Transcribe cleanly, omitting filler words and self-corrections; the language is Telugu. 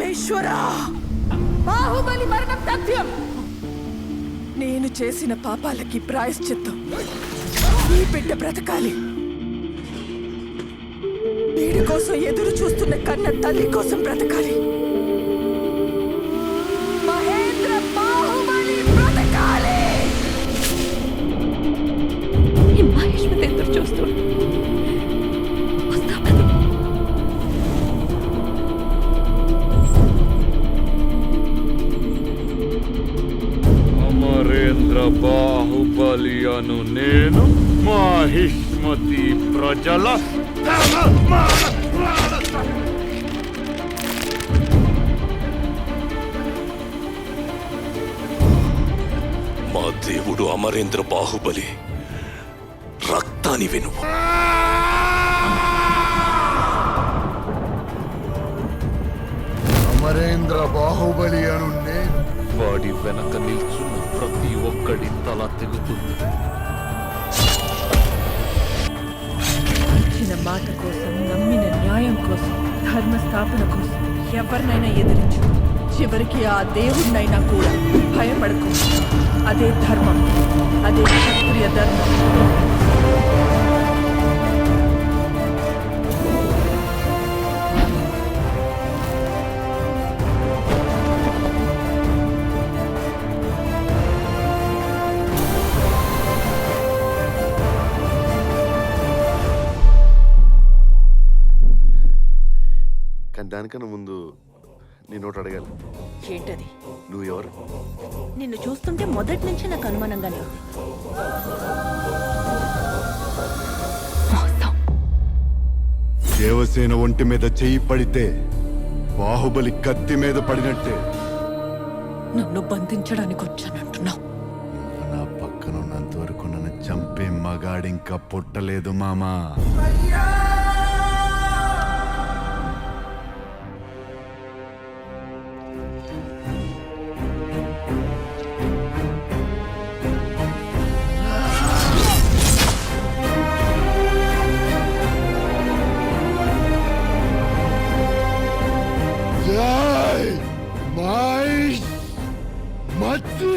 మహేశ్వరా, బాహుబలి మరణం తథ్యం. నేను చేసిన పాపాలకి ప్రాయశ్చిత్తం. ఈ బిడ్డ బ్రతకాలి. వీడి కోసం ఎదురు చూస్తున్న కన్న తల్లి కోసం బ్రతకాలి. మహేంద్ర బాహుబలి బ్రతకాలి. ఈ మహేష్ మీద ఎదురు చూస్తూ అమరేంద్ర బాహుబలి అను నేను మాహిష్మతి ప్రజల మా దేవుడు అమరేంద్ర బాహుబలి రక్తాన్ని విను. అమరేంద్ర బాహుబలి అను నేను వాడి వెనక నిల్చున్న ప్రతి ఒక్కడి తల తెగుతుంది. ఇచ్చిన మాట కోసం, నమ్మిన న్యాయం కోసం, ధర్మ స్థాపన కోసం ఎవరినైనా ఎదిరించు. చివరికి ఆ దేవుడినైనా కూడా భయపడకు. అదే ధర్మం, అదే క్షత్రియ ధర్మం. కానీ దానికన్నా ముందు నీ నోట్ అడగాలి. ఏంటది? నువ్వు ఎవరు? నిన్ను చూస్తుంటే మొదటి నుంచి నాకు అనుమానంగానే ఉంది. దేవసేన ఒంటి మీద చెయ్యి పడితే బాహుబలి కత్తి మీద పడినట్టే. నన్ను బంధించడానికి వచ్చానంటున్నావు. నా పక్కన ఉన్నంత వరకు నన్ను చంపే మగాడింకా పుట్టలేదు మామా. జై మహేష్ మతి.